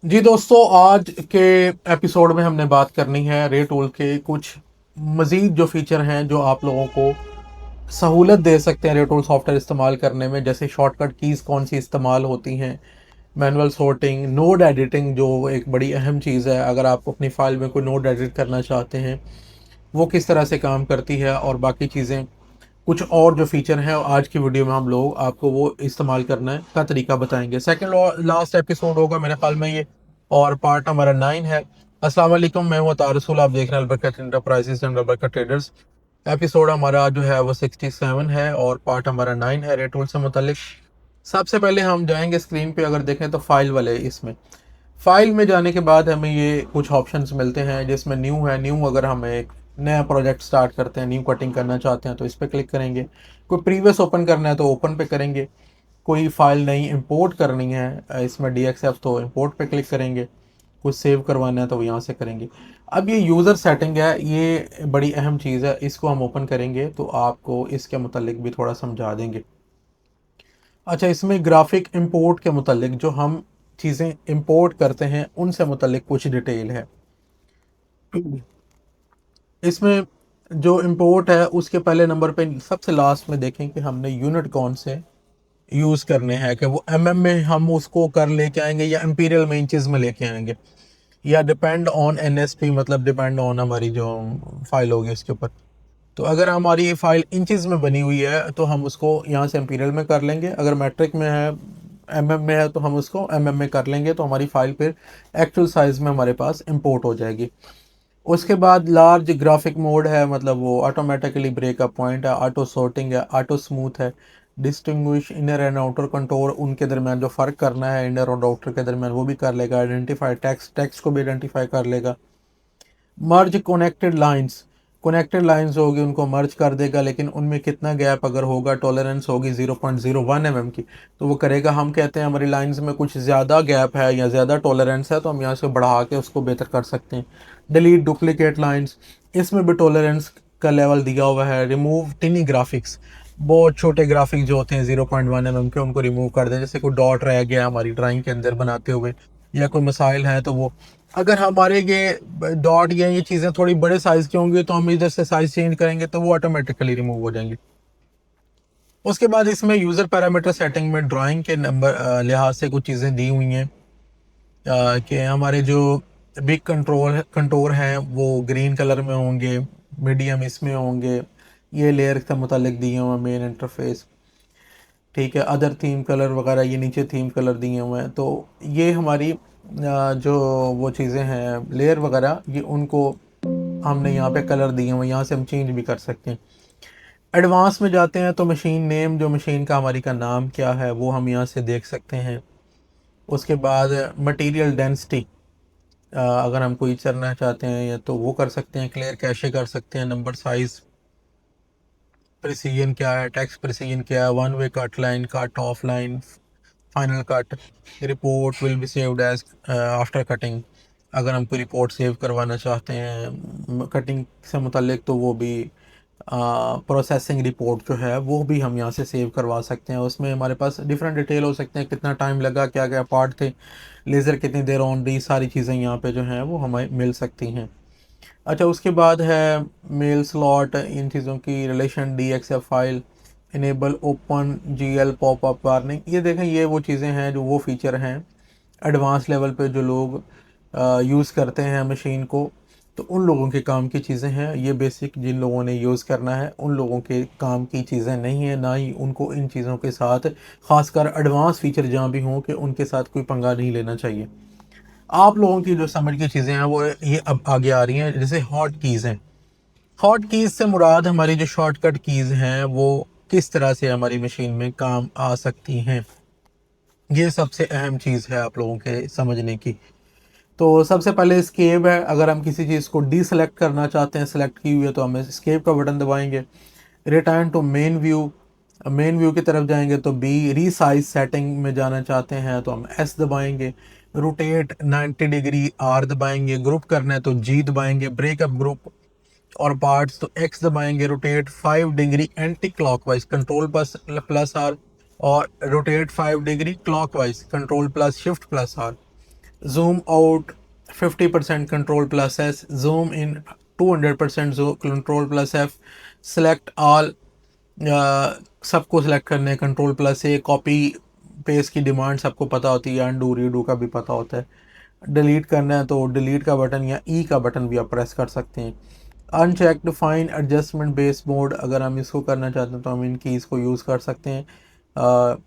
जी दोस्तों, आज के एपिसोड में हमने बात करनी है रे टूल के कुछ मज़ीद जो फीचर हैं जो आप लोगों को सहूलत दे सकते हैं रे टूल सॉफ्टवेयर इस्तेमाल करने में। जैसे शॉर्टकट कीज़ कौन सी इस्तेमाल होती हैं, मैनुअल सॉर्टिंग, नोड एडिटिंग जो एक बड़ी अहम चीज़ है। अगर आप अपनी फ़ाइल में कोई नोड एडिट करना चाहते हैं वो किस तरह से काम करती है, और बाकी चीज़ें कुछ और जो फीचर हैं आज की वीडियो में हम लोग आपको वो इस्तेमाल करने का तरीका बताएंगे। सेकंड लास्ट एपिसोड होगा मेरे ख्याल में ये, और पार्ट हमारा 9 है। अस्सलाम वालेकुम, मैं हूं तारसुल, आप देख रहे हैं अलबरकत इंटरप्राइजेस एंड अलबरकत ट्रेडर्स। एपिसोड हमारा जो है वो 67 है और पार्ट हमारा 9 है रेटूल से मुतलिक। सबसे पहले हम जाएंगे स्क्रीन पे, अगर देखें तो फाइल वाले, इसमें फाइल में जाने के बाद हमें ये कुछ ऑप्शंस मिलते हैं जिसमें न्यू है। न्यू अगर हम एक नया प्रोजेक्ट स्टार्ट करते हैं, न्यू कटिंग करना चाहते हैं तो इस पर क्लिक करेंगे। कोई प्रीवियस ओपन करना है तो ओपन पे करेंगे। कोई फाइल नई इंपोर्ट करनी है इसमें DXF तो इंपोर्ट पे क्लिक करेंगे। कुछ सेव करवाना है तो वो यहाँ से करेंगे। अब ये यूज़र सेटिंग है, ये बड़ी अहम चीज़ है, इसको हम ओपन करेंगे तो आपको इसके मुतालिक भी थोड़ा समझा देंगे। अच्छा, इसमें ग्राफिक इंपोर्ट के मुतालिक जो हम चीज़ें इंपोर्ट करते हैं उनसे मुतालिक कुछ डिटेल है इसमें। जो इंपोर्ट है उसके पहले नंबर पे सबसे लास्ट में देखें कि हमने यूनिट कौन से यूज़ करने हैं, कि वो में हम उसको कर लेके आएंगे या इंपीरियल में इंचज़ में लेके आएंगे, या डिपेंड ऑन NSP, मतलब डिपेंड ऑन हमारी जो फाइल होगी उसके ऊपर। तो अगर हमारी ये फाइल इंचज़ में बनी हुई है तो हम उसको यहाँ से इंपीरियल में कर लेंगे। अगर मैट्रिक में है, में है, तो हम उसको में कर लेंगे, तो हमारी फाइल फिर एक्चुअल साइज़ में हमारे पास इंपोर्ट हो जाएगी। उसके बाद लार्ज ग्राफिक मोड है, मतलब वो ऑटोमेटिकली ब्रेकअप पॉइंट है, ऑटो सॉर्टिंग है, ऑटो स्मूथ है, distinguish inner and outer control, उनके दरमियान जो फ़र्क करना है इनर और आउटर के दरमियान वो भी कर लेगा। आइडेंटिफाई टेक्स्ट को भी आइडेंटिफाई कर लेगा। मर्ज कनेक्टेड लाइंस होगी उनको मर्ज कर देगा, लेकिन उनमें कितना गैप अगर होगा, टॉलरेंस होगी 0.01 mm की, तो वो करेगा। हम कहते हैं हमारी लाइंस में कुछ ज़्यादा गैप है या ज़्यादा टॉलरेंस है तो हम यहाँ से बढ़ा के उसको बेहतर कर सकते हैं। डिलीट डुप्लीकेट लाइंस, इसमें भी टॉलरेंस का लेवल दिया हुआ है। रिमूव टिनी ग्राफिक्स, बहुत छोटे ग्राफिक्स जो होते हैं 0.1 mm के, उनको रिमूव कर दें। जैसे कोई डॉट रह गया हमारी ड्राइंग के अंदर बनाते हुए, या कोई मसाइल है तो वो, अगर हमारे ये डॉट या ये चीज़ें थोड़ी बड़े साइज़ की होंगी तो हम इधर से साइज़ चेंज करेंगे तो वो ऑटोमेटिकली रिमूव हो जाएंगे। उसके बाद इसमें यूज़र पैरामीटर सेटिंग में ड्राइंग के नंबर लिहाज से कुछ चीज़ें दी हुई हैं, कि हमारे जो बिग कंटोर हैं वो ग्रीन कलर में होंगे, मीडियम इसमें होंगे। ये लेयर से मुतालिक दिए हुए हैं, मेन इंटरफेस, ठीक है। अदर थीम कलर वगैरह ये नीचे थीम कलर दिए हुए हैं। तो ये हमारी जो वो चीज़ें हैं लेयर वगैरह, ये उनको हमने यहाँ पे कलर दिए हुए हैं, यहाँ से हम चेंज भी कर सकते हैं। एडवांस में जाते हैं तो मशीन नेम, जो मशीन का हमारी का नाम क्या है वो हम यहाँ से देख सकते हैं। उसके बाद मटेरियल डेंसिटी, अगर हम कोई करना चाहते हैं या तो वो कर सकते हैं। क्लियर कैशे कर सकते हैं। नंबर साइज, प्रिसीजन क्या है, टेक्स्ट प्रिसीजन क्या है, one way cut line, cut off line, final cut, report will be saved as after cutting. अगर हम कोई रिपोर्ट सेव करवाना चाहते हैं कटिंग से मुतल्लिक तो वो भी प्रोसेसिंग रिपोर्ट जो है वो भी हम यहाँ से सेव करवा सकते हैं। उसमें हमारे पास डिफरेंट डिटेल हो सकते हैं, कितना टाइम लगा, क्या क्या पार्ट थे, लेज़र कितनी देर ऑन रही, सारी चीज़ें यहाँ पे जो हैं वो हमें मिल सकती हैं। अच्छा, उसके बाद है मेल स्लॉट, इन चीज़ों की relation, DXF file, enable open GL popup warning. ये देखें, ये वो चीज़ें हैं जो वो फीचर हैं एडवांस लेवल पे जो लोग यूज़ करते हैं मशीन को, तो उन लोगों के काम की चीज़ें हैं। ये बेसिक जिन लोगों ने यूज़ करना है उन लोगों के काम की चीज़ें नहीं है, ना ही उनको इन चीज़ों के साथ, ख़ासकर एडवांस फीचर जहाँ भी हों, कि उनके साथ कोई पंगा नहीं लेना चाहिए। आप लोगों की जो समझ की चीज़ें हैं वो ये अब आगे आ रही हैं। जैसे हॉट कीज़ हैं, हॉट कीज़ से मुराद हमारी जो शॉर्टकट कीज़ हैं वो किस तरह से हमारी मशीन में काम आ सकती हैं, ये सबसे अहम चीज़ है आप लोगों के समझने की। तो सबसे पहले एस्केप है, अगर हम किसी चीज़ को डीसेलेक्ट करना चाहते हैं, सेलेक्ट की हुई है तो हम एस्केप का बटन दबाएंगे। रिटर्न टू मेन व्यू की तरफ जाएंगे तो बी। रीसाइज सेटिंग में जाना चाहते हैं तो हम S दबाएंगे। रोटेट 90 डिग्री R दबाएंगे। ग्रुप करना है तो G दबाएंगे। ब्रेकअप ग्रुप और पार्ट्स तो X दबाएंगे। Rotate 5 degree anti clockwise, control plus R, और rotate 5 degree clockwise, control plus shift plus R। Zoom out 50% control plus S, zoom in 200% control plus F, select all, सबको select करने control plus ए, copy paste की demand सबको पता होती है, undo redo का भी पता होता है। डिलीट करना है तो डिलीट का बटन या ई का बटन भी आप प्रेस कर सकते हैं। Unchecked fine adjustment base mode, अगर हम इसको करना चाहते हैं तो हम इन कीज़ को यूज़ कर सकते हैं।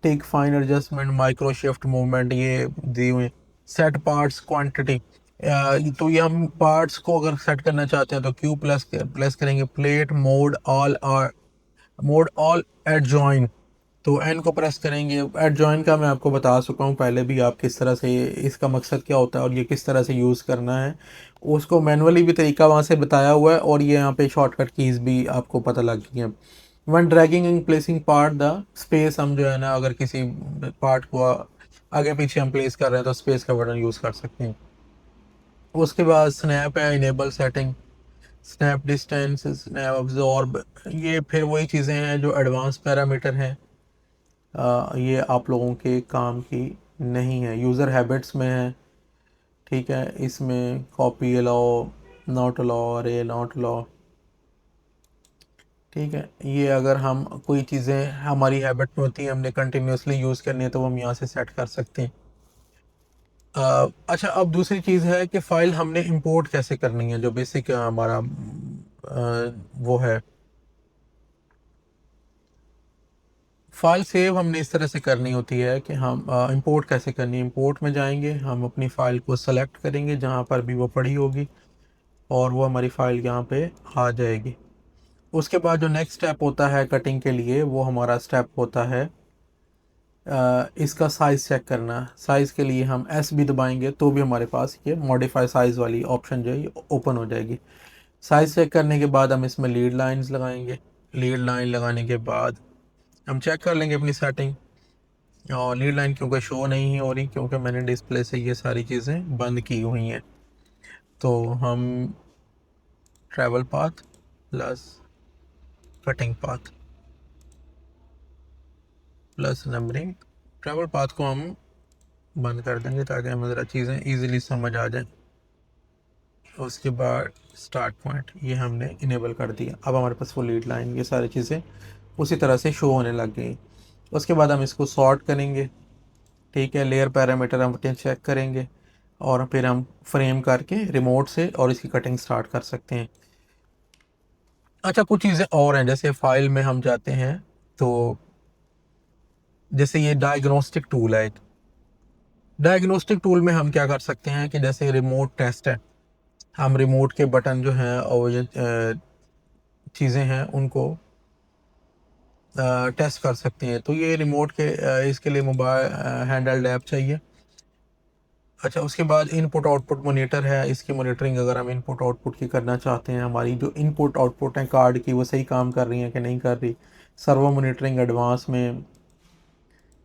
टिक fine adjustment, micro shift movement, ये दिए हुए। सेट पार्ट्स क्वांटिटी, तो ये हम पार्ट्स को अगर सेट करना चाहते हैं तो क्यू प्लस प्लस करेंगे। Plate mode all, mode all add join, तो एन को प्रेस करेंगे। एड जॉइन का मैं आपको बता चुका हूँ पहले भी, आप किस तरह से, इसका मकसद क्या होता है और ये किस तरह से यूज़ करना है, उसको मैनुअली भी तरीका वहाँ से बताया हुआ है, और ये यहाँ पे शॉर्टकट कीज़ भी आपको पता लग गई हैं। One dragging and placing part the space, हम जो है ना अगर किसी पार्ट को आगे पीछे हम प्लेस कर रहे हैं तो स्पेस का बटन यूज़ कर सकते हैं। उसके बाद स्नैप है, enable setting, snap distance, snap absorb, ये फिर वही चीज़ें हैं जो एडवांस पैरामीटर हैं। ये आप लोगों के काम की नहीं है, यूज़र हैबिट्स में है। ठीक है, इसमें कॉपी अलाउ, नॉट अलाउ, अरे नॉट अलाउ। ठीक है, ये अगर हम कोई चीज़ें हमारी हैबिट में होती हैं, हमने कंटिन्यूसली यूज़ करनी है तो हम यहाँ से सेट कर सकते हैं। अच्छा, अब दूसरी चीज़ है कि फ़ाइल हमने इंपोर्ट कैसे करनी है, जो बेसिक हमारा वो है। फ़ाइल सेव हमने इस तरह से करनी होती है कि हम इंपोर्ट कैसे करनी है। इंपोर्ट में जाएंगे, हम अपनी फ़ाइल को सेलेक्ट करेंगे जहाँ पर भी वो पड़ी होगी, और वो हमारी फ़ाइल यहाँ पे आ जाएगी। उसके बाद जो नेक्स्ट स्टेप होता है कटिंग के लिए, वो हमारा स्टेप होता है इसका साइज़ चेक करना। साइज़ के लिए हम एस भी दबाएंगे तो भी हमारे पास ये मॉडिफाई साइज़ वाली ऑप्शन जो है ओपन हो जाएगी। साइज़ चेक करने के बाद हम इसमें लीड लाइंस लगाएंगे। लीड लाइन लगाने के बाद हम चेक कर लेंगे अपनी सेटिंग, और लीड लाइन क्योंकि शो नहीं हो रही, क्योंकि मैंने डिस्प्ले से ये सारी चीज़ें बंद की हुई हैं। तो हम travel path plus cutting path plus numbering, travel path को हम बंद कर देंगे ताकि हमें ज़रा चीज़ें ईज़िली समझ आ जाए। उसके बाद स्टार्ट पॉइंट ये हमने इनेबल कर दिया, अब हमारे पास वो लीड लाइन ये सारी चीज़ें उसी तरह से शो होने लग गई। उसके बाद हम इसको सॉर्ट करेंगे। ठीक है, लेयर पैरामीटर हम चेक करेंगे, और फिर हम फ्रेम करके रिमोट से और इसकी कटिंग स्टार्ट कर सकते हैं। अच्छा, कुछ चीज़ें और हैं, जैसे फाइल में हम जाते हैं तो जैसे ये डायग्नोस्टिक टूल है। डायग्नोस्टिक टूल में हम क्या कर सकते हैं कि जैसे रिमोट टेस्ट है, हम रिमोट के बटन जो हैं और ये चीज़ें हैं उनको टेस्ट कर सकते हैं। तो ये रिमोट के इसके लिए मोबाइल हैंडल्ड ऐप चाहिए। अच्छा, उसके बाद इनपुट आउटपुट मॉनिटर है, इसकी मॉनिटरिंग अगर हम इनपुट आउटपुट की करना चाहते हैं, हमारी जो इनपुट आउटपुट है कार्ड की वो सही काम कर रही हैं कि नहीं कर रही, सर्वो मॉनिटरिंग एडवांस में।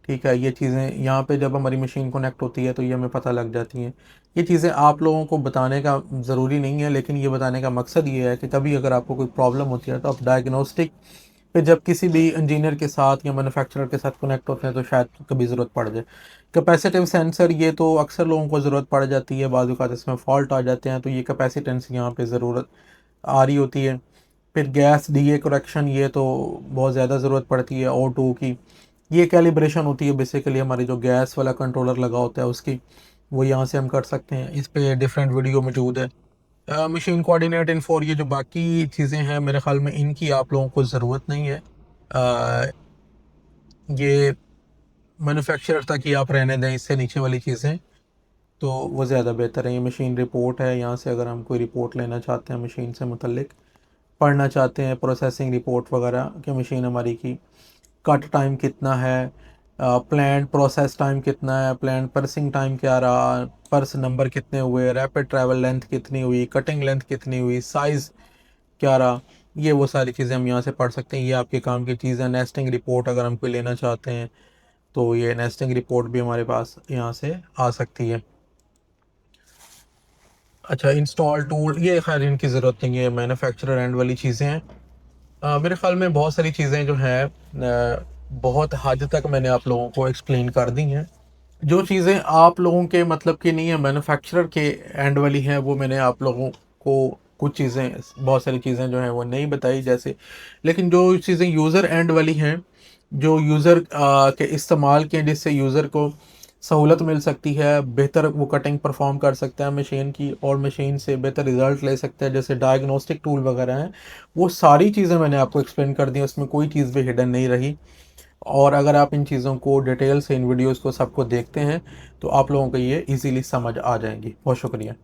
ठीक है, ये चीज़ें यहाँ पे जब हमारी मशीन कनेक्ट होती है तो ये हमें पता लग जाती हैं। ये चीज़ें आप लोगों को बताने का ज़रूरी नहीं है, लेकिन ये बताने का मकसद ये है कि कभी अगर आपको कोई प्रॉब्लम होती है तो आप डायग्नोस्टिक पे जब किसी भी इंजीनियर के साथ या मैन्युफैक्चरर के साथ कनेक्ट होते हैं तो शायद कभी ज़रूरत पड़ जाए। कैपेसिटिव सेंसर, ये तो अक्सर लोगों को ज़रूरत पड़ जाती है, बाज़ औक़ात इसमें फॉल्ट आ जाते हैं तो ये कैपेसिटेंस यहाँ पे ज़रूरत आ रही होती है। फिर गैस डीए करेक्शन, ये तो बहुत ज़्यादा ज़रूरत पड़ती है। O2 की ये कैलिब्रेशन होती है, बेसिकली हमारी जो गैस वाला कंट्रोलर लगा होता है उसकी, वो यहाँ से हम कर सकते हैं। इस पे डिफरेंट वीडियो मौजूद है। मशीन कोऑर्डिनेट इन्फो, ये जो बाकी चीज़ें हैं मेरे ख्याल में इनकी आप लोगों को ज़रूरत नहीं है। ये मैन्युफैक्चरर तक ही आप रहने दें, इससे नीचे वाली चीज़ें तो वो ज़्यादा बेहतर है। ये मशीन रिपोर्ट है, यहाँ से अगर हम कोई रिपोर्ट लेना चाहते हैं मशीन से मुतल्लिक, पढ़ना चाहते हैं प्रोसेसिंग रिपोर्ट वगैरह कि मशीन हमारी की कट टाइम कितना है, प्लान प्रोसेस टाइम कितना है, प्लान पर्सिंग टाइम क्या रहा, पर्स नंबर कितने हुए, रैपिड ट्रैवल लेंथ कितनी हुई, कटिंग लेंथ कितनी हुई, साइज़ क्या रहा, ये वो सारी चीज़ें हम यहाँ से पढ़ सकते हैं। ये आपके काम की चीज़ है। नेस्टिंग रिपोर्ट अगर हम कोई लेना चाहते हैं तो ये नेस्टिंग रिपोर्ट भी हमारे पास यहाँ से आ सकती है। अच्छा, इंस्टॉल टूल, ये खैर इनकी ज़रूरत नहीं है, मैन्युफैक्चरर एंड वाली चीज़ें हैं। मेरे ख्याल में बहुत सारी चीज़ें जो हैं बहुत हद तक मैंने आप लोगों को एक्सप्लेन कर दी हैं। जो चीज़ें आप लोगों के मतलब की नहीं है, मैन्युफैक्चरर के एंड वाली हैं, वो मैंने आप लोगों को कुछ चीज़ें, बहुत सारी चीज़ें जो हैं वो नहीं बताई जैसे। लेकिन जो चीज़ें यूज़र एंड वाली हैं, जो यूज़र के इस्तेमाल के, जिससे यूज़र को सहूलत मिल सकती है, बेहतर वो कटिंग परफॉर्म कर सकता है मशीन की, और मशीन से बेहतर रिजल्ट ले सकता है, जैसे डायग्नोस्टिक टूल वगैरह हैं, वो सारी चीज़ें मैंने आपको एक्सप्लेन कर दी, उसमें कोई चीज़ भी हिडन नहीं रही। और अगर आप इन चीज़ों को डिटेल से, इन वीडियोस को सबको देखते हैं, तो आप लोगों को ये इजीली समझ आ जाएंगी। बहुत शुक्रिया।